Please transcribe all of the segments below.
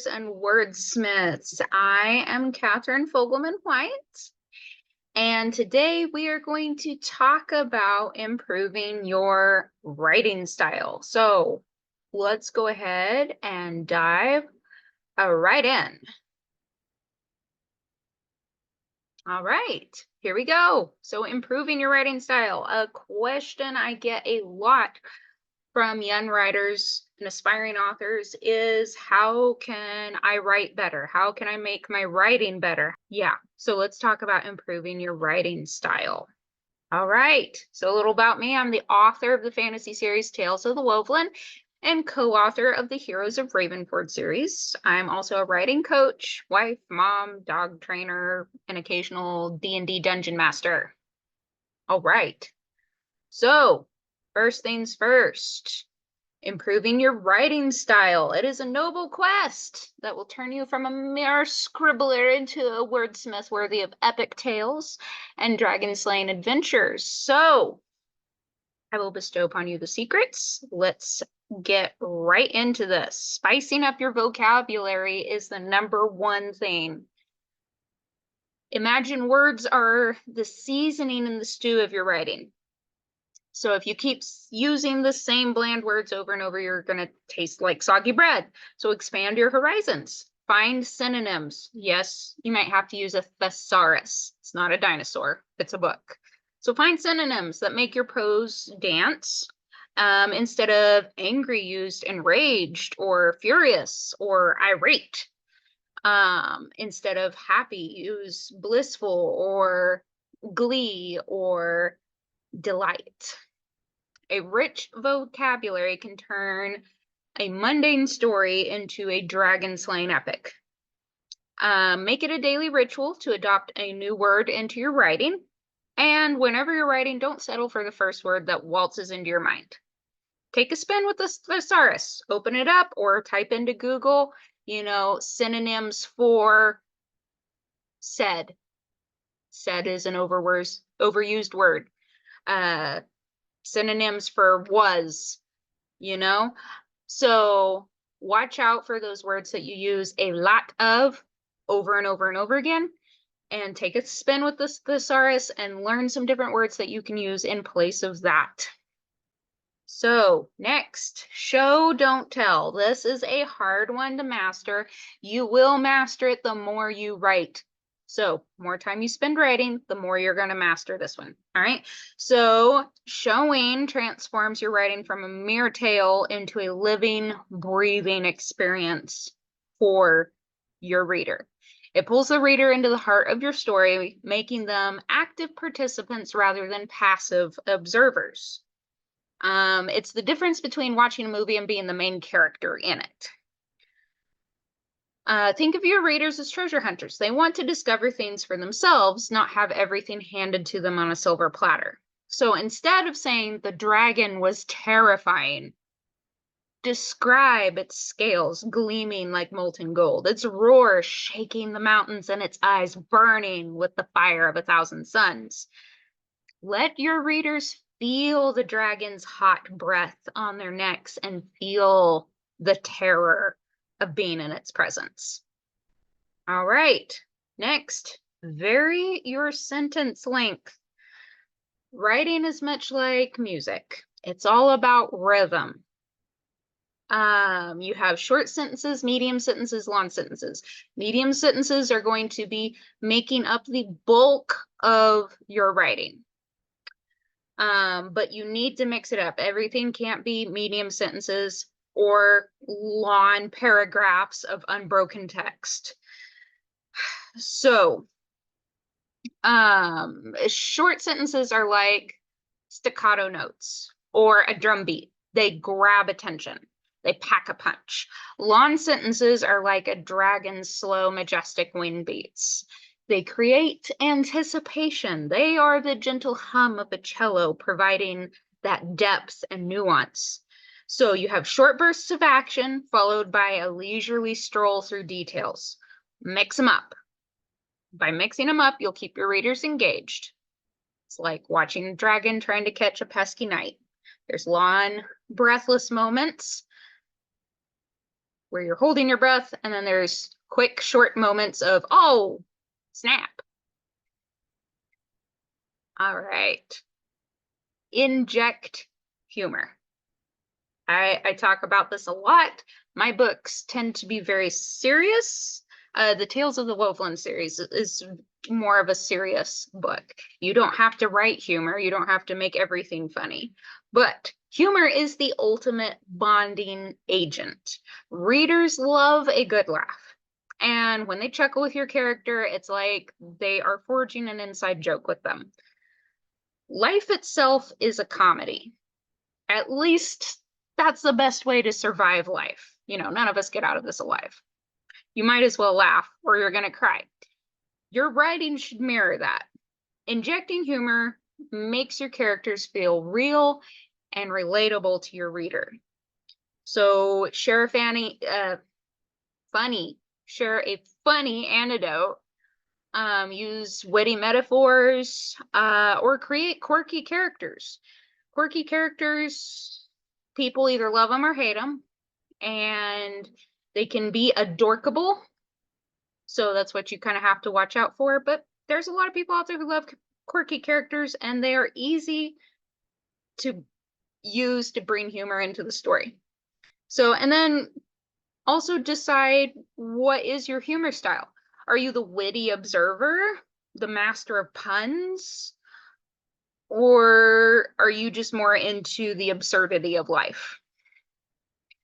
writers and wordsmiths. I am Catherine Fogelman White, and today we are going to talk about improving your writing style. So let's go ahead and dive right in. All right, here we go. So improving your writing style, a question I get a lot from young writers and aspiring authors is, how can I write better? How can I make my writing better? Yeah, so let's talk about improving your writing style. All right, so a little about me. I'm the author of the fantasy series Tales of the Woveland and co-author of the Heroes of Ravenford series. I'm also a writing coach, wife, mom, dog trainer, and occasional D&D dungeon master. All right, so first things first, improving your writing style. It is a noble quest that will turn you from a mere scribbler into a wordsmith worthy of epic tales and dragon-slaying adventures. So I will bestow upon you the secrets. Let's get right into this. Spicing up your vocabulary is the #1 thing. Imagine words are the seasoning in the stew of your writing. So if you keep using the same bland words over and over, you're going to taste like soggy bread. So expand your horizons. Find synonyms. Yes, you might have to use a thesaurus. It's not a dinosaur. It's a book. So find synonyms that make your prose dance. Instead of angry, used enraged or furious or irate. Instead of happy, use blissful or glee or delight. A rich vocabulary can turn a mundane story into a dragon-slaying epic. Make it a daily ritual to adopt a new word into your writing. And whenever you're writing, don't settle for the first word that waltzes into your mind. Take a spin with the thesaurus. Open it up or type into Google, synonyms for said. Said is an overused word. Synonyms for was, So watch out for those words that you use a lot of over and over and over again, and take a spin with this thesaurus and learn some different words that you can use in place of that. So next, show, don't tell. This is a hard one to master. You will master it the more you write. So more time you spend writing, the more you're going to master this one. All right. So showing transforms your writing from a mere tale into a living, breathing experience for your reader. It pulls the reader into the heart of your story, making them active participants rather than passive observers. It's the difference between watching a movie and being the main character in it. Think of your readers as treasure hunters. They want to discover things for themselves, not have everything handed to them on a silver platter. So instead of saying the dragon was terrifying, describe its scales gleaming like molten gold, its roar shaking the mountains, and its eyes burning with the fire of 1,000 suns. Let your readers feel the dragon's hot breath on their necks and feel the terror of being in its presence. All right, next, vary your sentence length. Writing is much like music. It's all about rhythm. You have short sentences, medium sentences, long sentences. Medium sentences are going to be making up the bulk of your writing. But you need to mix it up. Everything can't be medium sentences or long paragraphs of unbroken text. So, short sentences are like staccato notes or a drum beat. They grab attention. They pack a punch. Long sentences are like a dragon's slow, majestic wing beats. They create anticipation. They are the gentle hum of a cello, providing that depth and nuance. So you have short bursts of action followed by a leisurely stroll through details. Mix them up. By mixing them up, you'll keep your readers engaged. It's like watching a dragon trying to catch a pesky knight. There's long, breathless moments where you're holding your breath, and then there's quick, short moments of, oh, snap. All right. Inject humor. I talk about this a lot. My books tend to be very serious. The Tales of the Woveland series is more of a serious book. You don't have to write humor. You don't have to make everything funny. But humor is the ultimate bonding agent. Readers love a good laugh. And when they chuckle with your character, it's like they are forging an inside joke with them. Life itself is a comedy. At least that's the best way to survive life. You know, none of us get out of this alive. You might as well laugh or you're going to cry. Your writing should mirror that. Injecting humor makes your characters feel real and relatable to your reader. So share a funny anecdote, use witty metaphors, or create quirky characters. Quirky characters, people either love them or hate them, and they can be adorkable. So that's what you kind of have to watch out for. But there's a lot of people out there who love quirky characters, and they are easy to use to bring humor into the story. So, and then also decide, what is your humor style? Are you the witty observer, the master of puns? Or are you just more into the absurdity of life?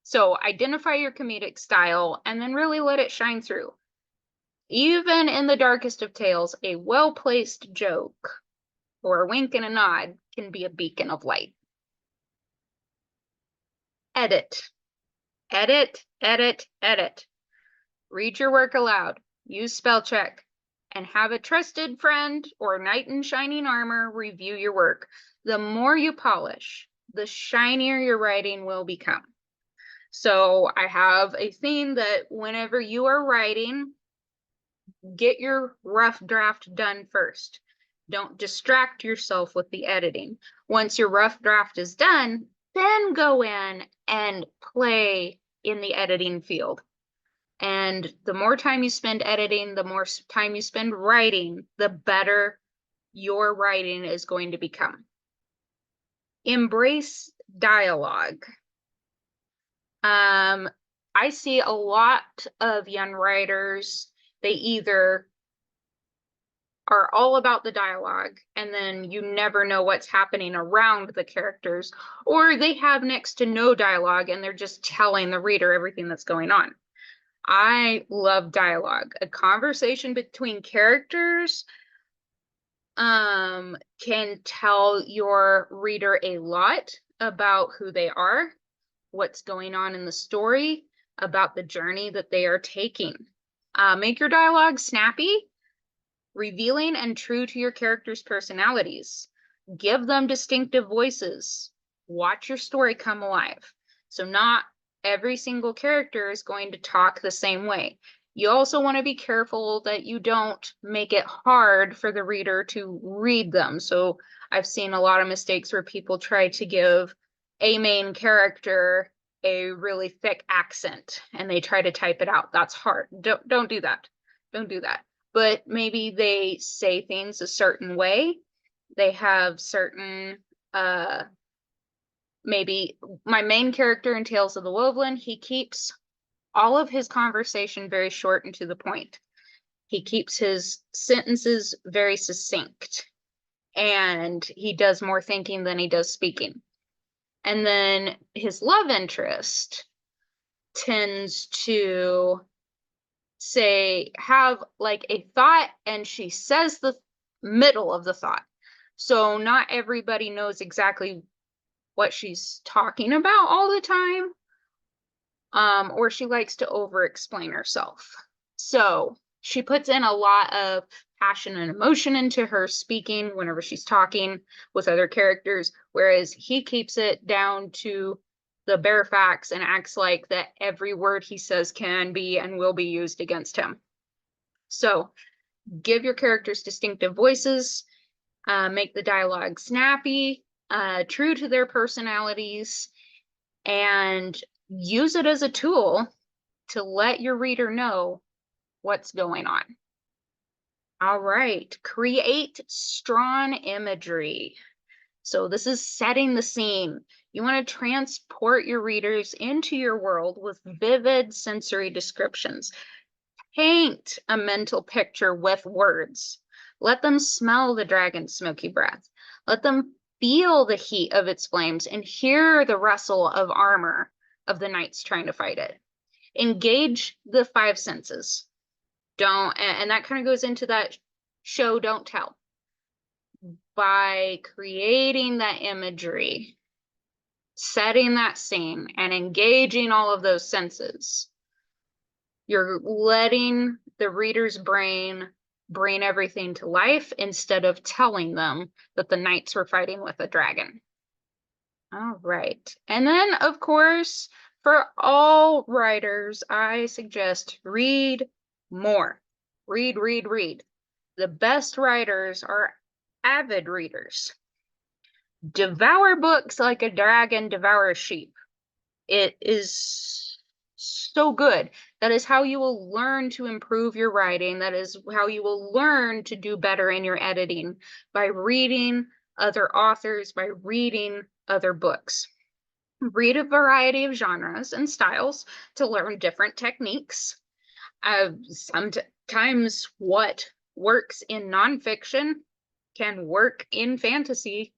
So identify your comedic style and then really let it shine through. Even in the darkest of tales, a well-placed joke or a wink and a nod can be a beacon of light. Edit. Edit, edit, edit. Read your work aloud. Use spell check. And have a trusted friend or knight in shining armor review your work. The more you polish, the shinier your writing will become. So I have a theme that whenever you are writing, get your rough draft done first. Don't distract yourself with the editing. Once your rough draft is done, then go in and play in the editing field. And the more time you spend editing, the more time you spend writing, the better your writing is going to become. Embrace dialogue. I see a lot of young writers, they either are all about the dialogue and then you never know what's happening around the characters, or they have next to no dialogue and they're just telling the reader everything that's going on. I love dialogue. A conversation between characters can tell your reader a lot about who they are, what's going on in the story, about the journey that they are taking. Make your dialogue snappy, revealing, and true to your characters' personalities. Give them distinctive voices. Watch your story come alive. So not every single character is going to talk the same way. You also want to be careful that you don't make it hard for the reader to read them. So I've seen a lot of mistakes where people try to give a main character a really thick accent and they try to type it out. That's hard. Don't do that. Don't do that. But maybe they say things a certain way. They have certain maybe my main character in Tales of the Woveland, he keeps all of his conversation very short and to the point. He keeps his sentences very succinct, and he does more thinking than he does speaking. And then his love interest tends to have like a thought, and she says the middle of the thought. So not everybody knows exactly what she's talking about all the time, or she likes to over-explain herself. So she puts in a lot of passion and emotion into her speaking whenever she's talking with other characters, whereas he keeps it down to the bare facts and acts like that every word he says can be and will be used against him. So give your characters distinctive voices, make the dialogue snappy, true to their personalities, and use it as a tool to let your reader know what's going on. All right, create strong imagery. So this is setting the scene. You want to transport your readers into your world with vivid sensory descriptions. Paint a mental picture with words. Let them smell the dragon's smoky breath. Let them feel the heat of its flames and hear the rustle of armor of the knights trying to fight it. Engage the five senses. And that kind of goes into that show, don't tell. By creating that imagery, setting that scene, and engaging all of those senses, you're letting the reader's brain bring everything to life instead of telling them that the knights were fighting with a dragon. All right. And then, of course, for all writers, I suggest read more. Read, read, read. The best writers are avid readers. Devour books like a dragon devours sheep. It is so good. That is how you will learn to improve your writing. That is how you will learn to do better in your editing, by reading other authors, by reading other books. Read a variety of genres and styles to learn different techniques. Sometimes what works in nonfiction can work in fantasy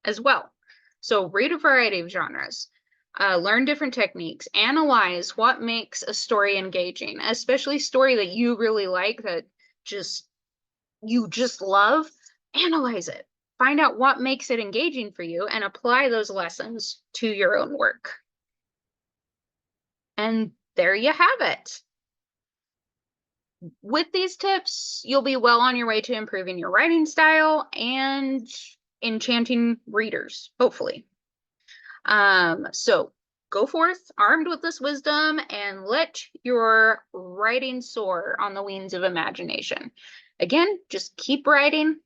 as well. So read a variety of genres, learn different techniques, analyze what makes a story engaging, especially story that you really like, that you just love. Analyze it. Find out what makes it engaging for you and apply those lessons to your own work. And there you have it. With these tips, you'll be well on your way to improving your writing style and enchanting readers, hopefully. So go forth armed with this wisdom and let your writing soar on the wings of imagination. Again, just keep writing,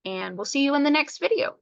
and we'll see you in the next video.